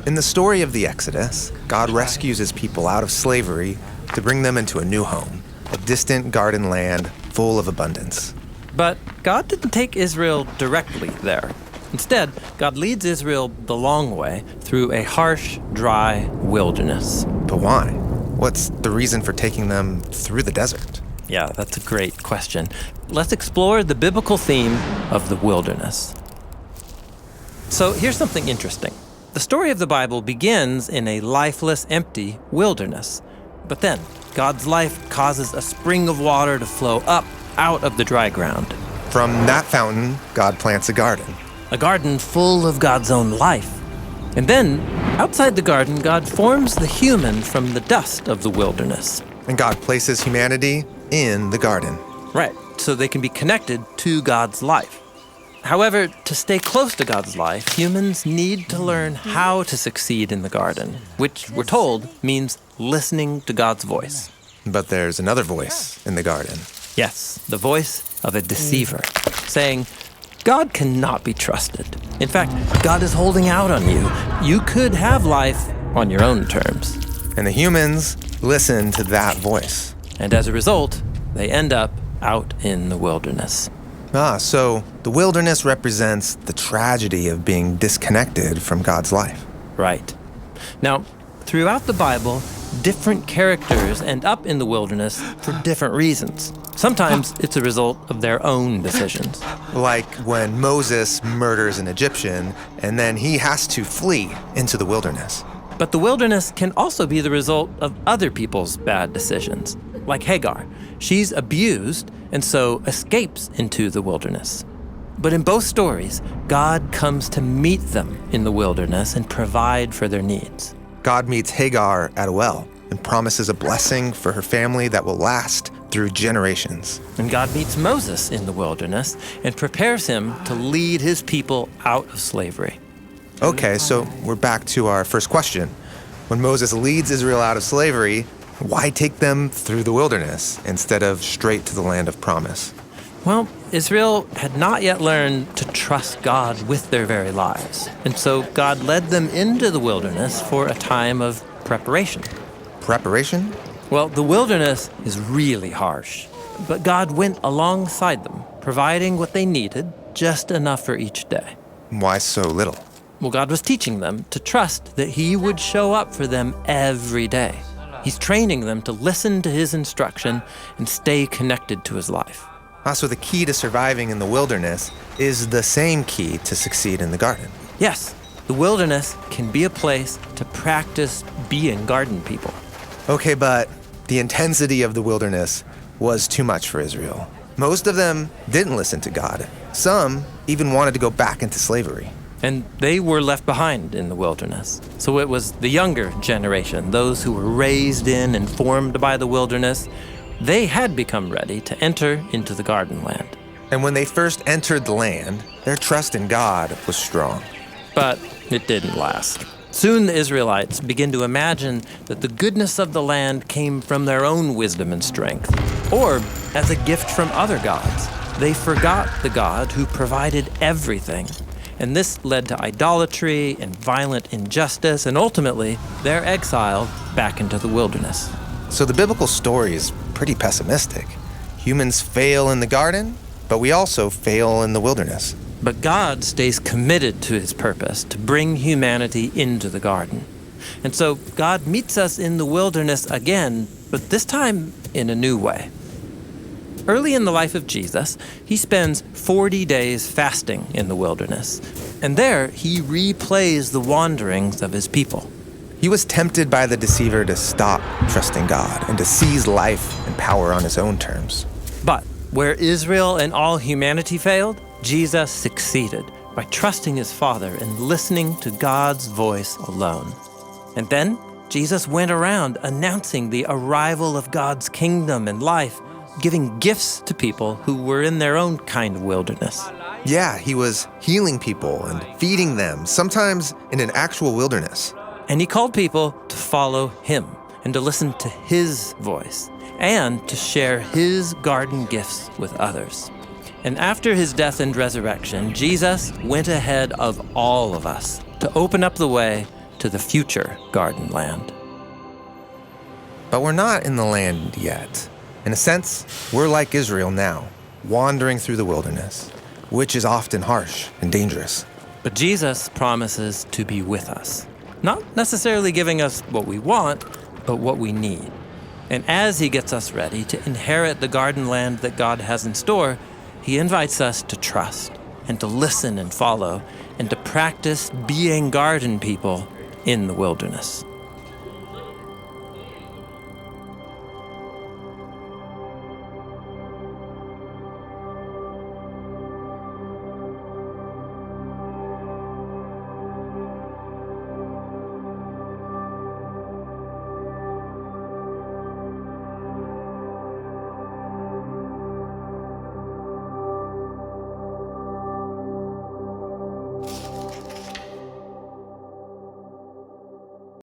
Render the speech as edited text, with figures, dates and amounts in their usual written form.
In the story of the Exodus, God rescues his people out of slavery to bring them into a new home, a distant garden land full of abundance. But God didn't take Israel directly there. Instead, God leads Israel the long way through a harsh, dry wilderness. But why? What's the reason for taking them through the desert? Yeah, that's a great question. Let's explore the biblical theme of the wilderness. So here's something interesting. The story of the Bible begins in a lifeless, empty wilderness. But then, God's life causes a spring of water to flow up out of the dry ground. From that fountain, God plants a garden. A garden full of God's own life. And then, outside the garden, God forms the human from the dust of the wilderness. And God places humanity in the garden. Right, so they can be connected to God's life. However, to stay close to God's life, humans need to learn how to succeed in the garden, which, we're told, means listening to God's voice. But there's another voice in the garden. Yes, the voice of a deceiver, saying, God cannot be trusted. In fact, God is holding out on you. You could have life on your own terms. And the humans listen to that voice. And as a result, they end up out in the wilderness. So the wilderness represents the tragedy of being disconnected from God's life. Right. Now, throughout the Bible, different characters end up in the wilderness for different reasons. Sometimes it's a result of their own decisions. Like when Moses murders an Egyptian, and then he has to flee into the wilderness. But the wilderness can also be the result of other people's bad decisions. Like Hagar. She's abused and so escapes into the wilderness. But in both stories, God comes to meet them in the wilderness and provide for their needs. God meets Hagar at a well and promises a blessing for her family that will last through generations. And God meets Moses in the wilderness and prepares him to lead his people out of slavery. Okay, so we're back to our first question. When Moses leads Israel out of slavery, why take them through the wilderness instead of straight to the land of promise? Well, Israel had not yet learned to trust God with their very lives. And so God led them into the wilderness for a time of preparation. Preparation? Well, the wilderness is really harsh. But God went alongside them, providing what they needed, just enough for each day. Why so little? Well, God was teaching them to trust that He would show up for them every day. He's training them to listen to His instruction and stay connected to His life. So the key to surviving in the wilderness is the same key to succeed in the garden. Yes, the wilderness can be a place to practice being garden people. Okay, but the intensity of the wilderness was too much for Israel. Most of them didn't listen to God. Some even wanted to go back into slavery. And they were left behind in the wilderness. So it was the younger generation, those who were raised in and formed by the wilderness. They had become ready to enter into the garden land. And when they first entered the land, their trust in God was strong. But it didn't last. Soon the Israelites began to imagine that the goodness of the land came from their own wisdom and strength, or as a gift from other gods. They forgot the God who provided everything. And this led to idolatry and violent injustice, and ultimately, they're exiled back into the wilderness. So the biblical story is pretty pessimistic. Humans fail in the garden, but we also fail in the wilderness. But God stays committed to His purpose to bring humanity into the garden. And so God meets us in the wilderness again, but this time in a new way. Early in the life of Jesus, He spends 40 days fasting in the wilderness. And there, He replays the wanderings of His people. He was tempted by the deceiver to stop trusting God and to seize life and power on his own terms. But where Israel and all humanity failed, Jesus succeeded by trusting His Father and listening to God's voice alone. And then, Jesus went around announcing the arrival of God's kingdom and life, giving gifts to people who were in their own kind of wilderness. Yeah, He was healing people and feeding them, sometimes in an actual wilderness. And He called people to follow Him and to listen to His voice and to share His garden gifts with others. And after His death and resurrection, Jesus went ahead of all of us to open up the way to the future garden land. But we're not in the land yet. In a sense, we're like Israel now, wandering through the wilderness, which is often harsh and dangerous. But Jesus promises to be with us, not necessarily giving us what we want, but what we need. And as he gets us ready to inherit the garden land that God has in store, he invites us to trust and to listen and follow and to practice being garden people in the wilderness.